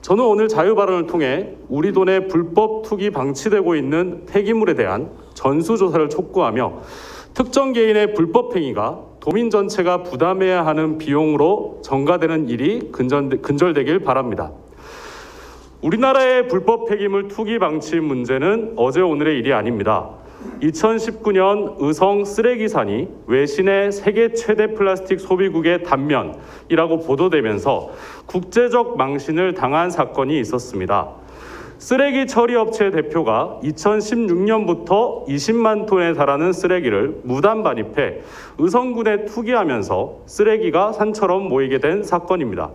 저는 오늘 자유발언을 통해 우리 돈의 불법 투기 방치되고 있는 폐기물에 대한 전수조사를 촉구하며 특정 개인의 불법 행위가 도민 전체가 부담해야 하는 비용으로 전가되는 일이 근절되길 바랍니다. 우리나라의 불법 폐기물 투기 방치 문제는 어제 오늘의 일이 아닙니다. 2019년 의성 쓰레기산이 외신의 세계 최대 플라스틱 소비국의 단면이라고 보도되면서 국제적 망신을 당한 사건이 있었습니다. 쓰레기 처리 업체 대표가 2016년부터 20만 톤에 달하는 쓰레기를 무단 반입해 의성군에 투기하면서 쓰레기가 산처럼 모이게 된 사건입니다.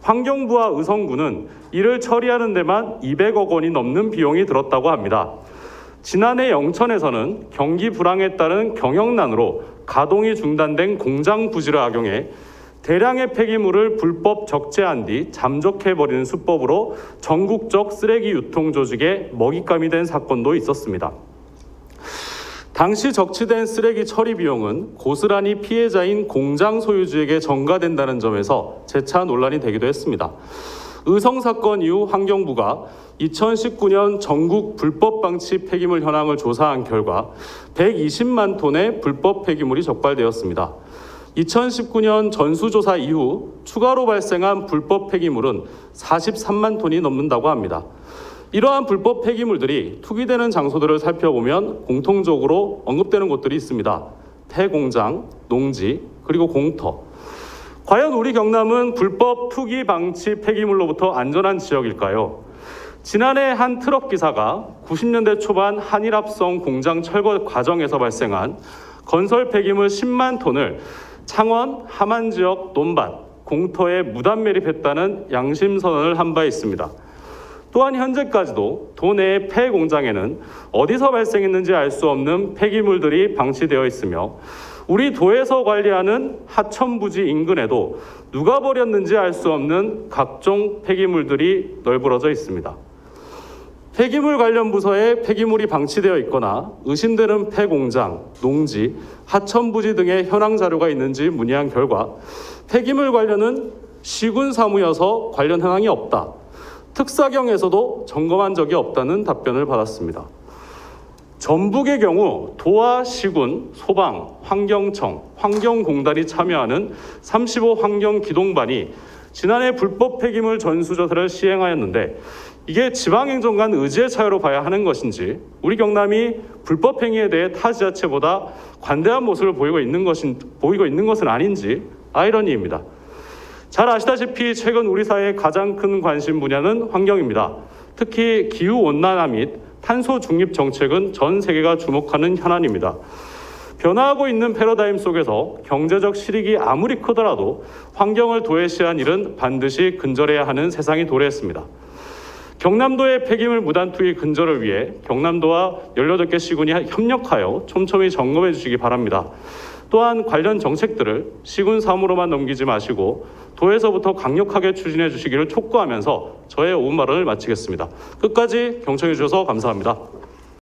환경부와 의성군은 이를 처리하는 데만 200억 원이 넘는 비용이 들었다고 합니다. 지난해 영천에서는 경기 불황에 따른 경영난으로 가동이 중단된 공장 부지를 악용해 대량의 폐기물을 불법 적재한 뒤 잠적해버리는 수법으로 전국적 쓰레기 유통 조직의 먹잇감이 된 사건도 있었습니다. 당시 적치된 쓰레기 처리 비용은 고스란히 피해자인 공장 소유주에게 전가된다는 점에서 재차 논란이 되기도 했습니다. 의성 사건 이후 환경부가 2019년 전국 불법 방치 폐기물 현황을 조사한 결과 120만 톤의 불법 폐기물이 적발되었습니다. 2019년 전수조사 이후 추가로 발생한 불법 폐기물은 43만 톤이 넘는다고 합니다. 이러한 불법 폐기물들이 투기되는 장소들을 살펴보면 공통적으로 언급되는 곳들이 있습니다. 폐공장, 농지, 그리고 공터. 과연 우리 경남은 불법 투기 방치 폐기물로부터 안전한 지역일까요? 지난해 한 트럭 기사가 90년대 초반 한일합성 공장 철거 과정에서 발생한 건설 폐기물 10만 톤을 창원, 함안 지역 논밭, 공터에 무단 매립했다는 양심 선언을 한 바 있습니다. 또한 현재까지도 도내의 폐공장에는 어디서 발생했는지 알 수 없는 폐기물들이 방치되어 있으며 우리 도에서 관리하는 하천부지 인근에도 누가 버렸는지 알 수 없는 각종 폐기물들이 널브러져 있습니다. 폐기물 관련 부서에 폐기물이 방치되어 있거나 의심되는 폐공장, 농지, 하천부지 등의 현황 자료가 있는지 문의한 결과 폐기물 관련은 시군 사무여서 관련 현황이 없다. 특사경에서도 점검한 적이 없다는 답변을 받았습니다. 전북의 경우 도와 시군, 소방, 환경청, 환경공단이 참여하는 35 환경기동반이 지난해 불법 폐기물 전수조사를 시행하였는데 이게 지방행정 간 의지의 차이로 봐야 하는 것인지 우리 경남이 불법 행위에 대해 타 지자체보다 관대한 모습을 보이고 있는 것은 아닌지 아이러니입니다. 잘 아시다시피 최근 우리 사회의 가장 큰 관심 분야는 환경입니다. 특히 기후온난화 및 탄소 중립 정책은 전 세계가 주목하는 현안입니다. 변화하고 있는 패러다임 속에서 경제적 실익이 아무리 크더라도 환경을 도외시한 일은 반드시 근절해야 하는 세상이 도래했습니다. 경남도의 폐기물 무단 투기 근절을 위해 경남도와 18개 시군이 협력하여 촘촘히 점검해 주시기 바랍니다. 또한 관련 정책들을 시군 사무로만 넘기지 마시고 도에서부터 강력하게 추진해 주시기를 촉구하면서 저의 오은 발언을 마치겠습니다. 끝까지 경청해 주셔서 감사합니다.